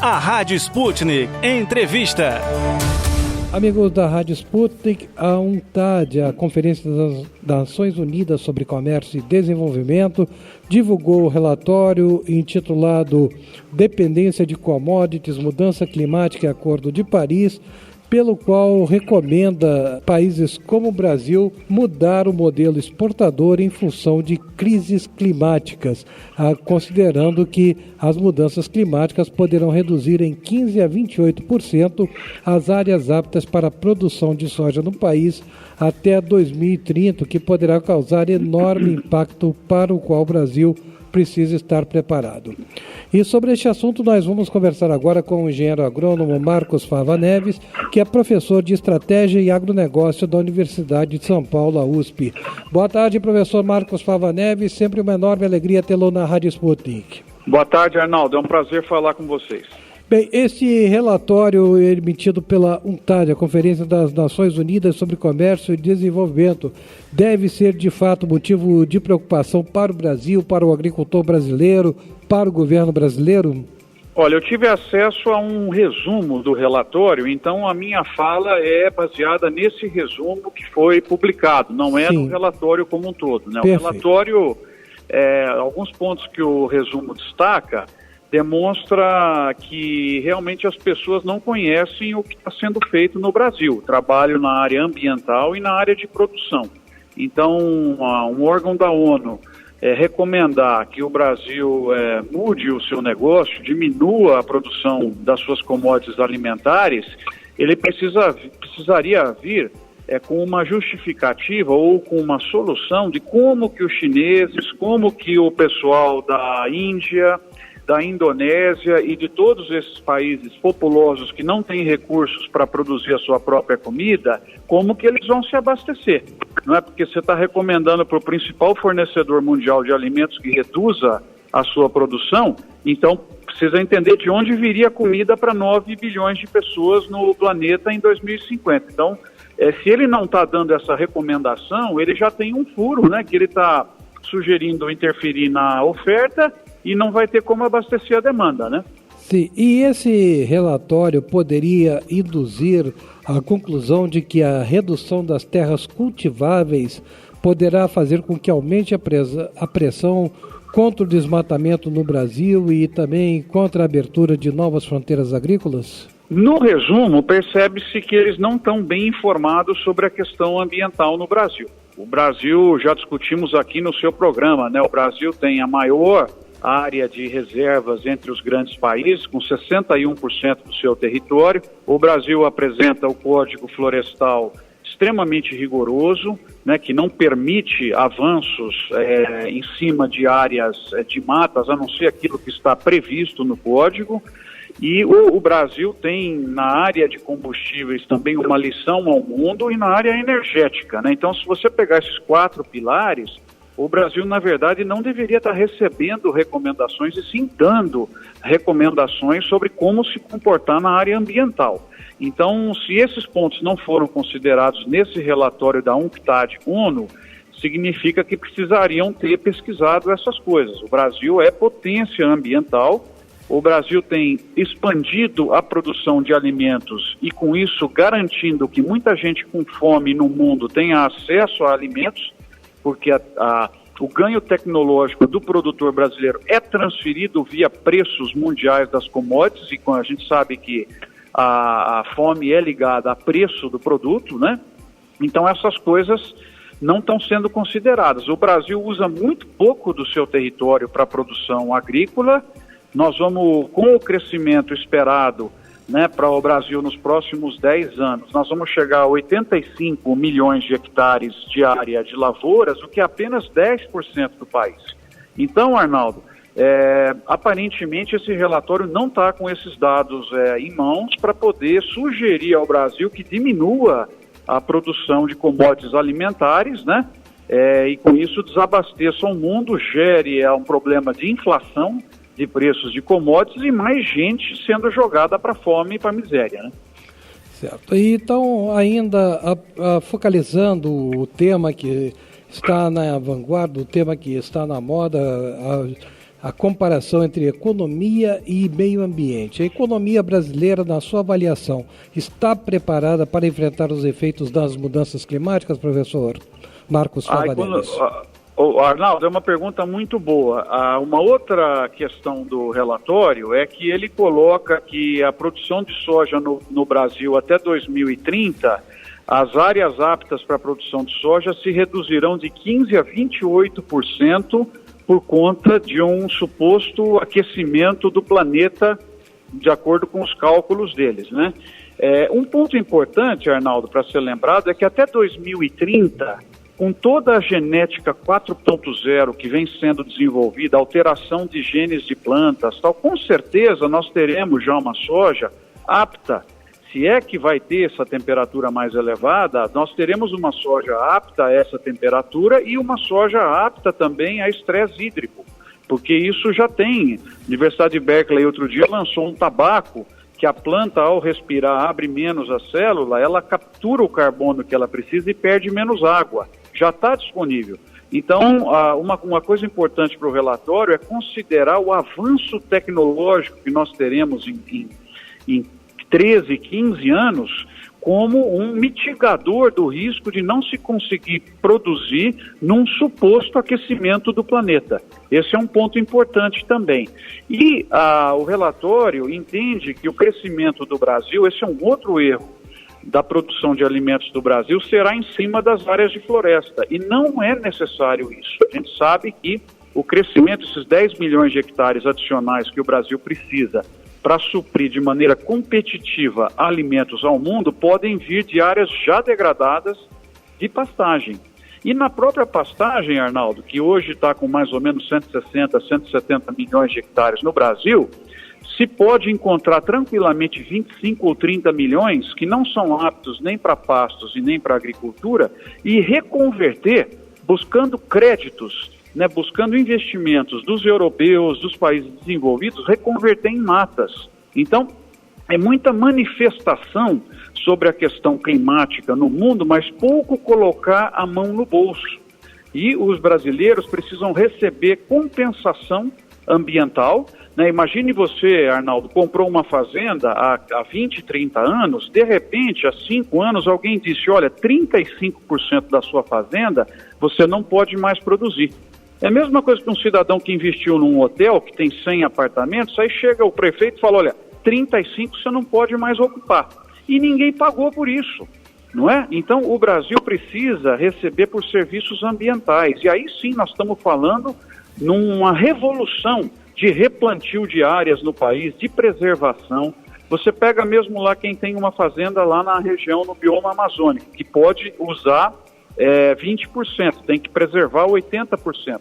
A Rádio Sputnik Entrevista. Amigos da Rádio Sputnik, a UNCTAD, a Conferência das Nações Unidas sobre Comércio e Desenvolvimento, divulgou o relatório intitulado Dependência de Commodities, Mudança Climática e Acordo de Paris, pelo qual recomenda países como o Brasil mudar o modelo exportador em função de crises climáticas, considerando que as mudanças climáticas poderão reduzir em 15% a 28% as áreas aptas para a produção de soja no país até 2030, o que poderá causar enorme impacto para o qual o Brasil precisa estar preparado. E sobre este assunto nós vamos conversar agora com o engenheiro agrônomo Marcos Fava Neves, que é professor de Estratégia e Agronegócio da Universidade de São Paulo, a USP. Boa tarde, professor Marcos Fava Neves, sempre uma enorme alegria tê-lo na Rádio Sputnik. Boa tarde, Arnaldo, é um prazer falar com vocês. Bem, este relatório emitido pela UNCTAD, a Conferência das Nações Unidas sobre Comércio e Desenvolvimento, deve ser de fato motivo de preocupação para o Brasil, para o agricultor brasileiro, para o governo brasileiro? Olha, eu tive acesso a um resumo do relatório, então a minha fala é baseada nesse resumo que foi publicado, não é no relatório como um todo, né? O relatório, alguns pontos que o resumo destaca, demonstra que realmente as pessoas não conhecem o que está sendo feito no Brasil, trabalho na área ambiental e na área de produção. Então, um órgão da ONU recomendar que o Brasil mude o seu negócio, diminua a produção das suas commodities alimentares, ele precisaria vir com uma justificativa ou com uma solução de como que os chineses, como que o pessoal da Índia, da Indonésia e de todos esses países populosos que não têm recursos para produzir a sua própria comida, como que eles vão se abastecer. Não é porque você está recomendando para o principal fornecedor mundial de alimentos que reduza a sua produção, então precisa entender de onde viria comida para 9 bilhões de pessoas no planeta em 2050. Então, se ele não está dando essa recomendação, ele já tem um furo, né, que ele está sugerindo interferir na oferta e não vai ter como abastecer a demanda, né? Sim, e esse relatório poderia induzir a conclusão de que a redução das terras cultiváveis poderá fazer com que aumente a pressão contra o desmatamento no Brasil e também contra a abertura de novas fronteiras agrícolas? No resumo, percebe-se que eles não estão bem informados sobre a questão ambiental no Brasil. O Brasil, já discutimos aqui no seu programa, né? O Brasil tem a maior área de reservas entre os grandes países, com 61% do seu território. O Brasil apresenta o Código Florestal extremamente rigoroso, né, que não permite avanços em cima de áreas de matas, a não ser aquilo que está previsto no Código. E o Brasil tem, na área de combustíveis, também uma lição ao mundo e na área energética, né? Então, se você pegar esses 4 pilares, o Brasil, na verdade, não deveria estar recebendo recomendações e sim dando recomendações sobre como se comportar na área ambiental. Então, se esses pontos não foram considerados nesse relatório da UNCTAD-ONU, significa que precisariam ter pesquisado essas coisas. O Brasil é potência ambiental, o Brasil tem expandido a produção de alimentos e, com isso, garantindo que muita gente com fome no mundo tenha acesso a alimentos, porque o ganho tecnológico do produtor brasileiro é transferido via preços mundiais das commodities, e a gente sabe que a fome é ligada a preço do produto, né? Então essas coisas não estão sendo consideradas. O Brasil usa muito pouco do seu território para a produção agrícola. Nós vamos, com o crescimento esperado, né, para o Brasil nos próximos 10 anos, nós vamos chegar a 85 milhões de hectares de área de lavouras, o que é apenas 10% do país. Então, Arnaldo, aparentemente esse relatório não está com esses dados em mãos para poder sugerir ao Brasil que diminua a produção de commodities alimentares, né, e com isso desabasteça o mundo, gere um problema de inflação de preços de commodities e mais gente sendo jogada para a fome e para a miséria, né? Certo. E então, ainda focalizando o tema que está na vanguarda, o tema que está na moda, a comparação entre economia e meio ambiente. A economia brasileira, na sua avaliação, está preparada para enfrentar os efeitos das mudanças climáticas, professor Marcos Favaneves? Arnaldo, é uma pergunta muito boa. Uma outra questão do relatório é que ele coloca que a produção de soja no Brasil até 2030, as áreas aptas para a produção de soja se reduzirão de 15% a 28% por conta de um suposto aquecimento do planeta, de acordo com os cálculos deles, né? Um ponto importante, Arnaldo, para ser lembrado, é que até 2030, com toda a genética 4.0 que vem sendo desenvolvida, alteração de genes de plantas, tal, com certeza nós teremos já uma soja apta. Se é que vai ter essa temperatura mais elevada, nós teremos uma soja apta a essa temperatura e uma soja apta também a estresse hídrico, porque isso já tem. A Universidade de Berkeley outro dia lançou um tabaco que a planta, ao respirar, abre menos a célula, ela captura o carbono que ela precisa e perde menos água. Já está disponível. Então, uma coisa importante para o relatório é considerar o avanço tecnológico que nós teremos em 13, 15 anos como um mitigador do risco de não se conseguir produzir num suposto aquecimento do planeta. Esse é um ponto importante também. E o relatório entende que o crescimento do Brasil, esse é um outro erro da produção de alimentos do Brasil, será em cima das áreas de floresta. E não é necessário isso. A gente sabe que o crescimento, esses 10 milhões de hectares adicionais que o Brasil precisa para suprir de maneira competitiva alimentos ao mundo, podem vir de áreas já degradadas de pastagem. E na própria pastagem, Arnaldo, que hoje está com mais ou menos 160, 170 milhões de hectares no Brasil, se pode encontrar tranquilamente 25 ou 30 milhões que não são aptos nem para pastos e nem para agricultura e reconverter, buscando créditos, buscando investimentos dos europeus, dos países desenvolvidos, reconverter em matas. Então, é muita manifestação sobre a questão climática no mundo, mas pouco colocar a mão no bolso. E os brasileiros precisam receber compensação ambiental. Imagine você, Arnaldo, comprou uma fazenda há 20, 30 anos, de repente, há 5 anos, alguém disse, olha, 35% da sua fazenda você não pode mais produzir. É a mesma coisa que um cidadão que investiu num hotel que tem 100 apartamentos, aí chega o prefeito e fala, olha, 35 você não pode mais ocupar. E ninguém pagou por isso, não é? Então o Brasil precisa receber por serviços ambientais. E aí sim nós estamos falando numa revolução de replantio de áreas no país, de preservação. Você pega mesmo lá quem tem uma fazenda lá na região, no bioma amazônico, que pode usar 20%, tem que preservar 80%.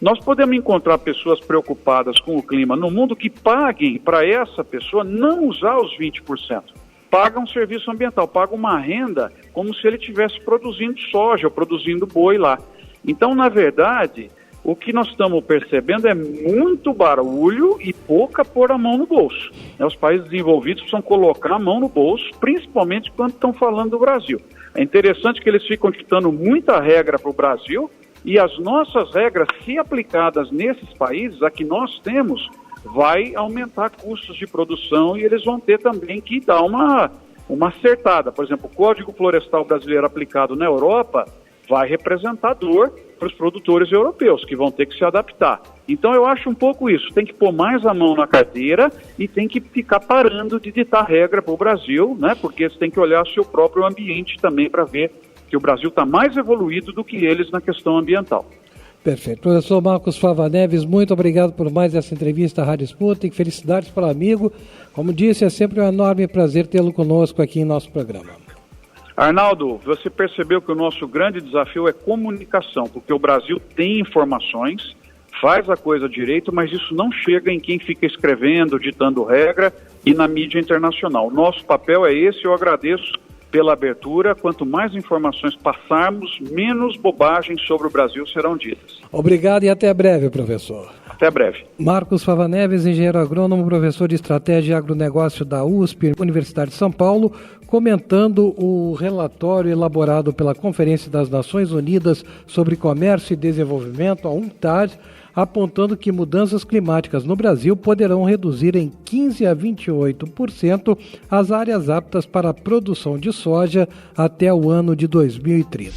Nós podemos encontrar pessoas preocupadas com o clima no mundo que paguem para essa pessoa não usar os 20%. Paga um serviço ambiental, paga uma renda como se ele estivesse produzindo soja ou produzindo boi lá. Então, na verdade, o que nós estamos percebendo é muito barulho e pouca pôr a mão no bolso. Os países desenvolvidos precisam colocar a mão no bolso, principalmente quando estão falando do Brasil. É interessante que eles ficam ditando muita regra para o Brasil e as nossas regras, se aplicadas nesses países, a que nós temos, vai aumentar custos de produção e eles vão ter também que dar uma acertada. Por exemplo, o Código Florestal Brasileiro aplicado na Europa vai representar dor para os produtores europeus, que vão ter que se adaptar. Então eu acho um pouco isso, tem que pôr mais a mão na carteira e tem que ficar parando de ditar regra para o Brasil, porque você tem que olhar o seu próprio ambiente também para ver que o Brasil está mais evoluído do que eles na questão ambiental. Perfeito. Professor Marcos Favaneves, muito obrigado por mais essa entrevista à Rádio Sputnik. Felicidades para o amigo. Como disse, é sempre um enorme prazer tê-lo conosco aqui em nosso programa. Arnaldo, você percebeu que o nosso grande desafio é comunicação, porque o Brasil tem informações, faz a coisa direito, mas isso não chega em quem fica escrevendo, ditando regra e na mídia internacional. Nosso papel é esse, eu agradeço pela abertura. Quanto mais informações passarmos, menos bobagens sobre o Brasil serão ditas. Obrigado e até breve, professor. Até breve. Marcos Favaneves, engenheiro agrônomo, professor de Estratégia e Agronegócio da USP, Universidade de São Paulo, comentando o relatório elaborado pela Conferência das Nações Unidas sobre Comércio e Desenvolvimento, a UNCTAD, apontando que mudanças climáticas no Brasil poderão reduzir em 15% a 28% as áreas aptas para a produção de soja até o ano de 2030.